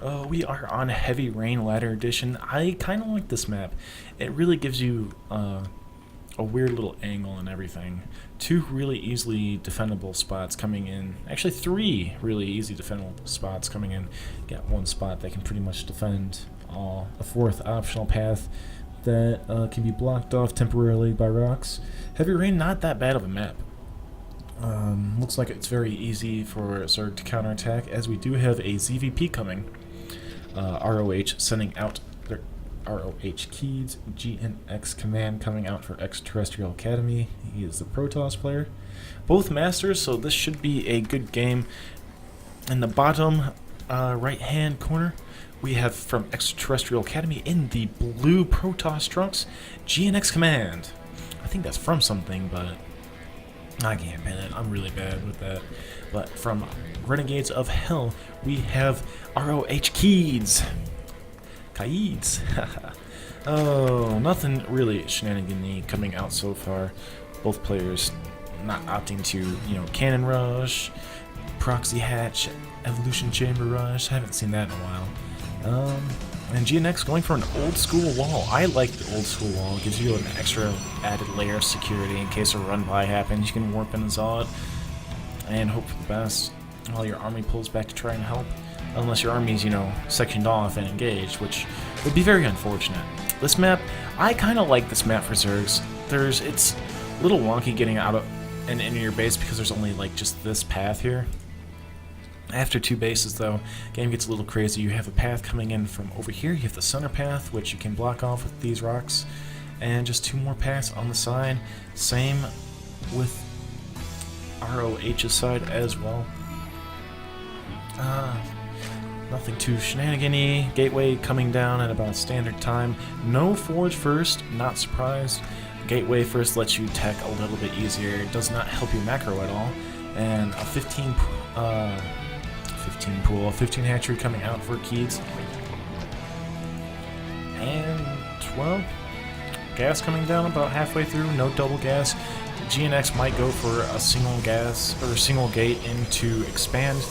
We are on Heavy Rain Ladder Edition. I kind of like this map. It really gives you a weird little angle and everything. Two really easily defendable spots coming in. Actually, three really easy defendable spots coming in. Got one spot that can pretty much defend all. A fourth optional path that can be blocked off temporarily by rocks. Heavy Rain, not that bad of a map. Looks like it's very easy for Zerg to counterattack, as we do have a ZVP coming. RoH sending out their RoHKieds, GNXCommand coming out for Xtraterrestrial Academy. He is the Protoss player. Both masters, so this should be a good game. In the bottom right hand corner, we have from Xtraterrestrial Academy in the blue Protoss trunks, GNXCommand. I think that's from something, but I can't pin it. I'm really bad with that. But from Renegades of Hell, we have RoHKieds. Kaids. Oh, nothing really shenanigan-y coming out so far. Both players not opting to, cannon rush, proxy hatch, evolution chamber rush. Haven't seen that in a while. And GNX going for an old school wall. I like the old school wall. It gives you an extra added layer of security in case a run by happens. You can warp in and Zod and hope for the best while your army pulls back to try and help. Unless your army's, sectioned off and engaged, which would be very unfortunate. This map, I kind of like this map for Zergs. It's a little wonky getting out of and into your base because there's only just this path here. After two bases, though, game gets a little crazy. You have a path coming in from over here. You have the center path, which you can block off with these rocks, and just two more paths on the side. Same with RoH's side as well. Nothing too shenanigan-y. Gateway coming down at about standard time. No forge first, not surprised. Gateway first lets you tech a little bit easier. It does not help you macro at all. And a 15 pool, 15 hatchery coming out for Keeds. And 12 gas coming down about halfway through, no double gas. GNX might go for a single gas or single gate into expand.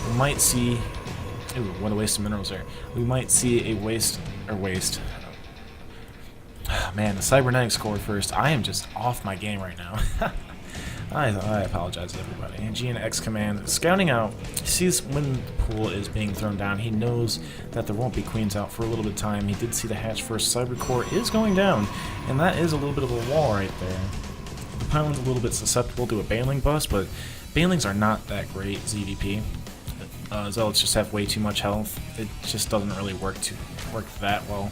We might see, ooh, what a waste of minerals there. We might see a waste. Man, the cybernetics scored first. I am just off my game right now. I apologize to everybody. And GNXCommand scouting out, he sees when the pool is being thrown down. He knows that there won't be queens out for a little bit of time. He did see the hatch first. Cyber core is going down, and that is a little bit of a wall right there. The pylon's a little bit susceptible to a baneling bust, but banelings are not that great ZVP. Zealots just have way too much health. It just doesn't really work that well.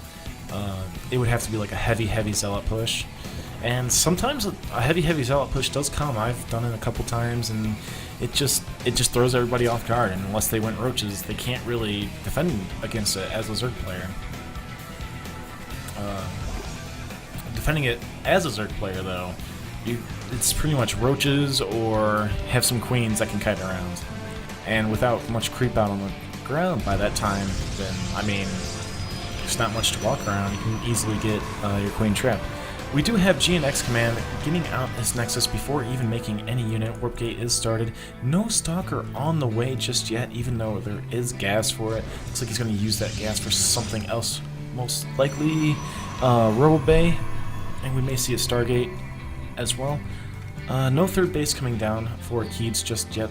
It would have to be like a heavy zealot push. And sometimes a heavy zealot push does come. I've done it a couple times, and it just throws everybody off guard. And unless they went roaches, they can't really defend against it as a Zerg player. Defending it as a Zerg player, though, it's pretty much roaches or have some queens that can kite around. And without much creep out on the ground by that time, then there's not much to walk around. You can easily get your queen trapped. We do have GNXCommand getting out his Nexus before even making any unit. Warp gate is started. No Stalker on the way just yet, even though there is gas for it. Looks like he's going to use that gas for something else, most likely Robo Bay, and we may see a Stargate as well. No third base coming down for Keeds just yet.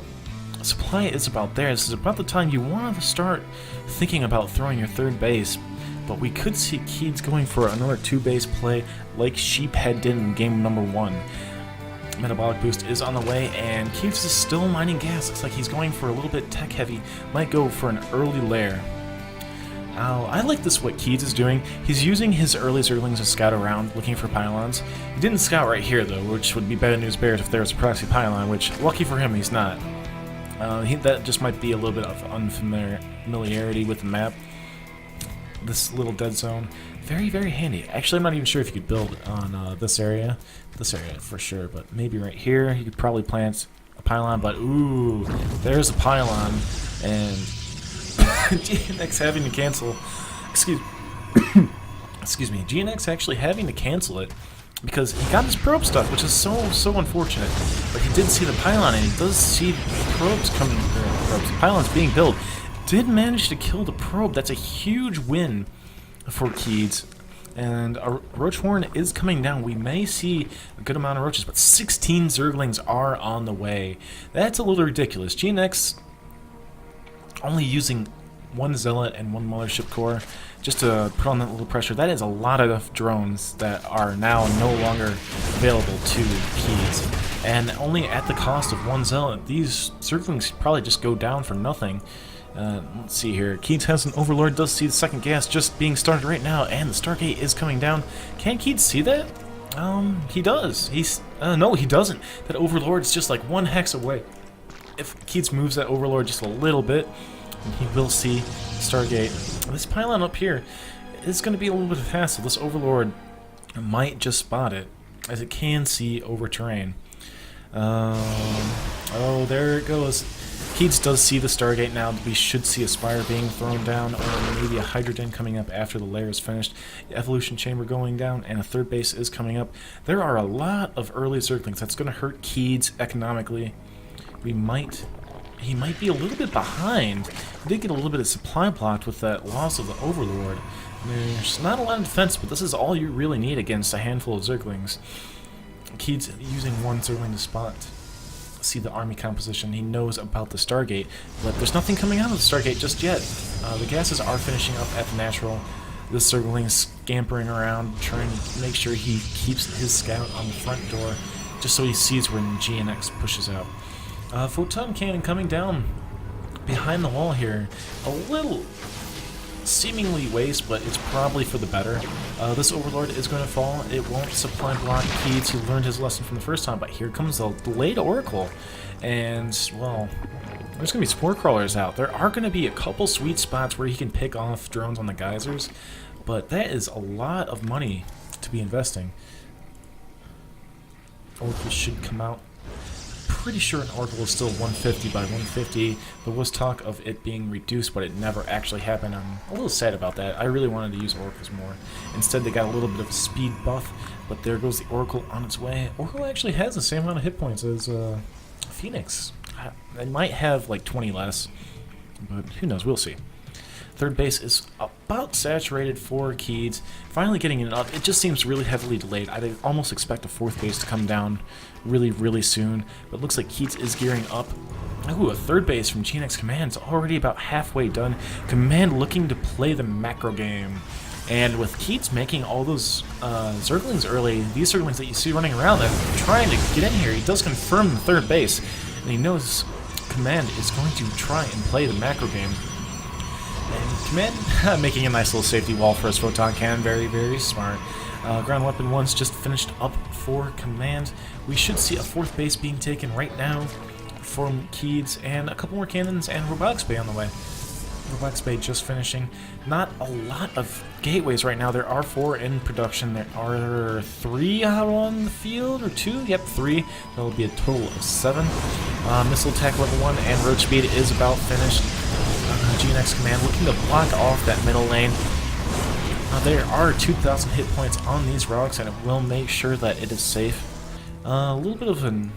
Supply is about there. This is about the time you want to start thinking about throwing your third base. But we could see Keeds going for another two-base play like Sheephead did in game number 1. Metabolic boost is on the way, and Keeds is still mining gas. Looks like he's going for a little bit tech-heavy. Might go for an early lair. I like this, what Keeds is doing. He's using his early Zerglings to scout around, looking for pylons. He didn't scout right here, though, which would be bad news bears if there was a proxy pylon, which, lucky for him, he's not. That just might be a little bit of unfamiliarity with the map. This little dead zone, very handy. Actually, I'm not even sure if you could build on this area for sure, but maybe right here you could probably plant a pylon. But ooh, there's a pylon, and GNX having to cancel. Excuse me, GNX actually having to cancel it because he got his probe stuff, which is so unfortunate. But he did see the pylon, and he does see probes coming, pylons being built. did manage to kill the probe. That's a huge win for RoHKieds. And a Roach Horn is coming down. We may see a good amount of roaches, but 16 Zerglings are on the way. That's a little ridiculous. GNX only using 1 Zealot and 1 Mothership Core just to put on that little pressure. That is a lot of drones that are now no longer available to RoHKieds. And only at the cost of 1 Zealot. These Zerglings probably just go down for nothing. Let's see here. RoHKieds has an Overlord, does see the second gas just being started right now, and the Stargate is coming down. Can RoHKieds see that? He does. No, he doesn't. That Overlord is just like 1 hex away. If RoHKieds moves that Overlord just a little bit, he will see Stargate. This pylon up here is going to be a little bit of a hassle. This Overlord might just spot it, as it can see over terrain. Oh, there it goes. RoHKieds does see the Stargate now. We should see a Spire being thrown down, or maybe a Hydrogen coming up after the layer is finished. The Evolution Chamber going down, and a 3rd base is coming up. There are a lot of early Zerglings. That's going to hurt RoHKieds economically. He might be a little bit behind. He did get a little bit of supply blocked with that loss of the Overlord. There's not a lot of defense, but this is all you really need against a handful of Zerglings. RoHKieds using 1 Zergling to spot. See the army composition. He knows about the Stargate, but there's nothing coming out of the Stargate just yet. The gases are finishing up at the natural. The Zergling scampering around, trying to make sure he keeps his scout on the front door, just so he sees when GNX pushes out. Photon cannon coming down behind the wall here. A little seemingly waste, but it's probably for the better. This Overlord is going to fall. It won't supply block RoHKieds. He learned his lesson from the first time, but here comes the delayed Oracle. And, well, there's going to be Spore Crawlers out. There are going to be a couple sweet spots where he can pick off drones on the geysers, but that is a lot of money to be investing. Oracle should come out. Pretty sure an Oracle is still 150 by 150. There was talk of it being reduced, but it never actually happened. I'm a little sad about that. I really wanted to use Oracles more. Instead, they got a little bit of a speed buff, but there goes the Oracle on its way. Oracle actually has the same amount of hit points as Phoenix. It might have like 20 less, but who knows? We'll see. 3rd base is about saturated for RoHKieds. Finally getting it up. It just seems really heavily delayed. I'd almost expect a 4th base to come down really soon. But it looks like RoHKieds is gearing up. Ooh, a 3rd base from GNXCommand is already about halfway done. Command looking to play the macro game. And with RoHKieds making all those Zerglings early, these Zerglings that you see running around that are trying to get in here, he does confirm the 3rd base. And he knows Command is going to try and play the macro game. And Command making a nice little safety wall for his Photon Cannon. Very smart. Ground Weapon 1's just finished up for Command. We should see a 4th base being taken right now from RoHKieds, and a couple more cannons and Robotics Bay on the way. Robotics Bay just finishing. Not a lot of gateways right now. There are 4 in production. There are 3 out on the field, or 2? Yep, 3. That'll be a total of 7. Missile attack level 1 and road speed is about finished. GNXCommand looking to block off that middle lane. There are 2,000 hit points on these rocks, and it will make sure that it is safe. A little bit of an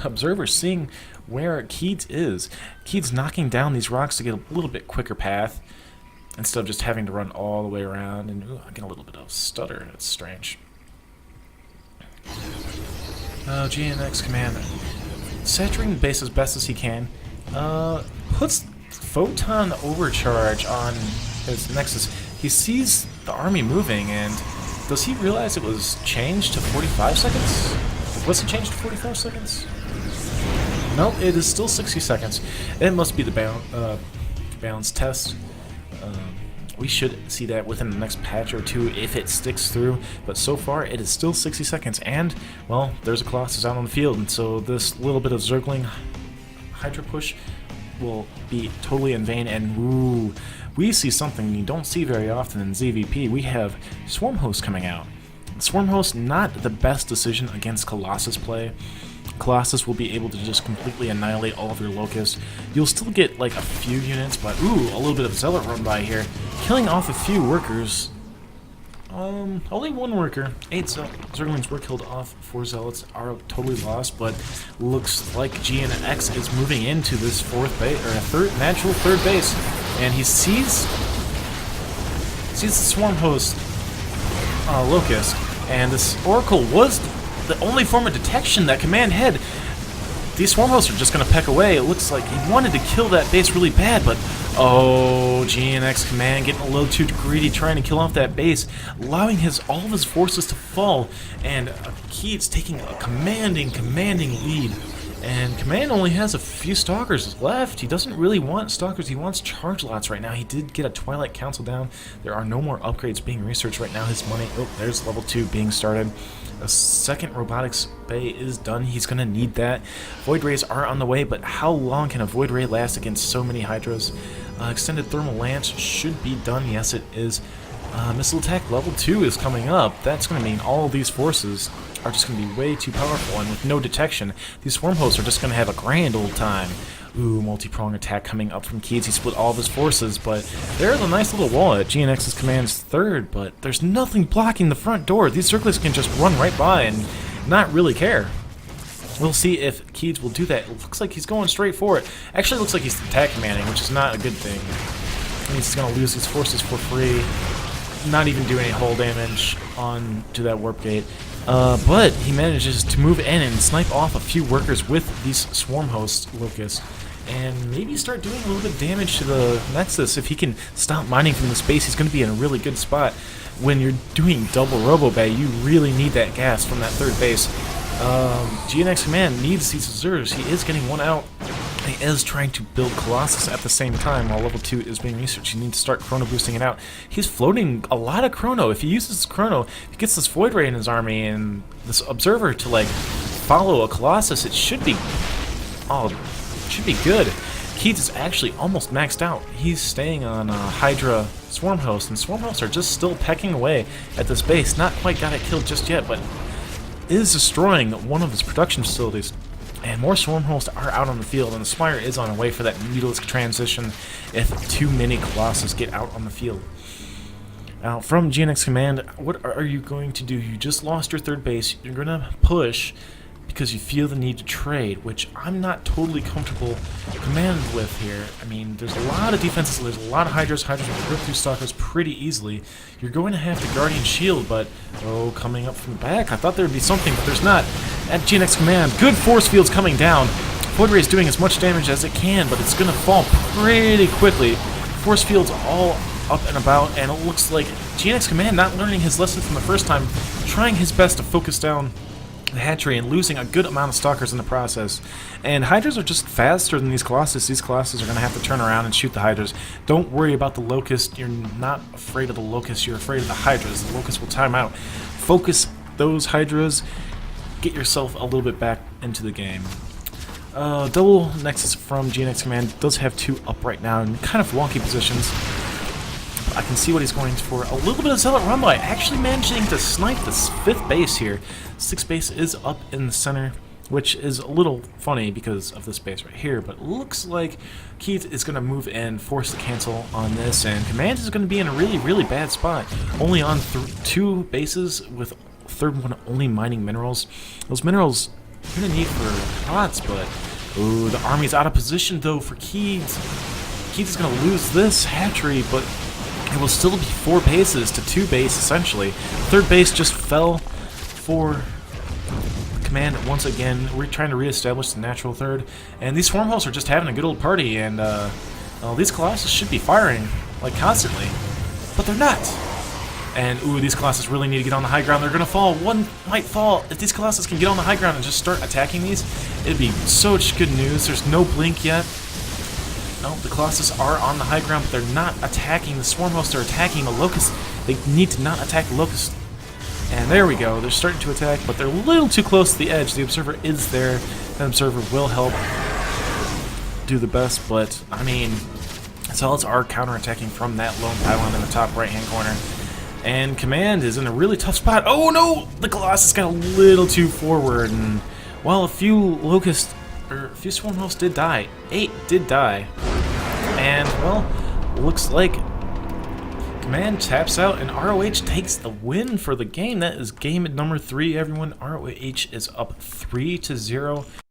observer seeing where RoHKieds is. RoHKieds knocking down these rocks to get a little bit quicker path, instead of just having to run all the way around. And ooh, I get a little bit of stutter. That's strange. GNXCommand saturating the base as best as he can. Puts Photon Overcharge on his Nexus. He sees the army moving, and does he realize it was changed to 45 seconds? Was it changed to 45 seconds? No, it is still 60 seconds. It must be the balance test. We should see that within the next patch or 2 if it sticks through, but so far it is still 60 seconds, and, well, there's a Colossus out on the field, and so this little bit of Zergling Hydra push will be totally in vain. And ooh, we see something you don't see very often in ZVP. We have Swarm Host coming out. Swarm Host, not the best decision against Colossus play. Colossus will be able to just completely annihilate all of your locusts. You'll still get like a few units, but ooh, a little bit of Zealot run by here, killing off a few workers. Only one worker. 8 Zerglings were killed off. 4 Zealots are totally lost, but looks like GNX is moving into this fourth base, or a natural third base, and he sees the Swarm Host Locust, and this Oracle was the only form of detection that Command had. These Swarm Hosts are just going to peck away. It looks like he wanted to kill that base really bad, but oh, GNXCommand getting a little too greedy, trying to kill off that base, allowing all of his forces to fall, and RoHKieds taking a commanding lead. And Command only has a few Stalkers left. He doesn't really want Stalkers, he wants Charge Lots right now. He did get a Twilight Council down. There are no more upgrades being researched right now. His money, oh, there's level 2 being started. A second Robotics Bay is done. He's going to need that. Void Rays are on the way, but how long can a Void Ray last against so many Hydras? Extended Thermal Lance should be done. Yes, it is. Missile Attack level 2 is coming up. That's going to mean all of these forces are just going to be way too powerful, and with no detection, these Swarm Hosts are just going to have a grand old time. Ooh, multi-prong attack coming up from Kieds. He split all of his forces, but there's a nice little wall at GNX's Command's third, but there's nothing blocking the front door. These Zerglings can just run right by and not really care. We'll see if Kieds will do that. It looks like he's going straight for it. Actually, it looks like he's attack commanding, which is not a good thing. It means he's going to lose his forces for free, not even do any hull damage on to that warp gate. But he manages to move in and snipe off a few workers with these Swarm Host Locusts, and maybe start doing a little bit of damage to the Nexus. If he can stop mining from the space, he's going to be in a really good spot. When you're doing double RoboBay, you really need that gas from that third base. GNXCommand needs these Zers. He is getting one out. He is trying to build Colossus at the same time while level 2 is being researched. You need to start Chrono boosting it out. He's floating a lot of Chrono. If he uses Chrono, he gets this Void Ray in his army and this Observer to like follow a Colossus. It should be good. Kieds is actually almost maxed out. He's staying on Hydra Swarm Host, and Swarm Hosts are just still pecking away at this base. Not quite got it killed just yet, but is destroying one of his production facilities. And more Swarm Hosts are out on the field, and the Spire is on the way for that Mutalisk transition if too many Colossus get out on the field. Now, from GNXCommand, what are you going to do? You just lost your third base. You're going to push because you feel the need to trade, which I'm not totally comfortable command with here. I mean, there's a lot of defenses, there's a lot of Hydras. Hydras will rip through Stalkers pretty easily. You're going to have to Guardian Shield, but, oh, coming up from the back. I thought there would be something, but there's not. At GNXCommand, good force fields coming down. Void Ray is doing as much damage as it can, but it's going to fall pretty quickly. Force fields all up and about, and it looks like GNXCommand not learning his lesson from the first time, trying his best to focus down the hatchery and losing a good amount of Stalkers in the process. And Hydras are just faster than these Colossus. These Colossus are going to have to turn around and shoot the Hydras. Don't worry about the Locust. You're not afraid of the Locust. You're afraid of the Hydras. The Locust will time out. Focus those Hydras. Get yourself a little bit back into the game. Double Nexus from GNXCommand does have 2 up right now in kind of wonky positions. I can see what he's going for. A little bit of Zealot Rumble, actually managing to snipe this 5th base here. 6th base is up in the center, which is a little funny because of this base right here, but it looks like Keith is going to move in, force the cancel on this, and Command is going to be in a really bad spot. Only on 2 bases, with third one only mining minerals. Those minerals you're going to need for pots, but ooh, the army's out of position though for Keith. Keith is going to lose this hatchery, but it will still be 4 bases to 2 base essentially. Third base just fell for Command once again. We're trying to reestablish the natural third, and these Swarm Hosts are just having a good old party, and well, these Colossus should be firing like constantly, but they're not. And ooh, these Colossus really need to get on the high ground. They're gonna fall. One might fall. If these Colossus can get on the high ground and just start attacking these, it'd be such good news. There's no blink yet. No, the Colossus are on the high ground, but they're not attacking the Swarm Hosts. They're attacking the Locust. They need to not attack the Locust. And there we go. They're starting to attack, but they're a little too close to the edge. The Observer is there. That Observer will help do the best, but I mean, Zealots are counterattacking from that lone pylon in the top right-hand corner. And Command is in a really tough spot. Oh no! The Colossus got a little too forward, and while a few Swarm Hosts did die. 8 did die. And, well, looks like Command taps out, and RoH takes the win for the game. That is game number 3, everyone. RoH is up 3-0.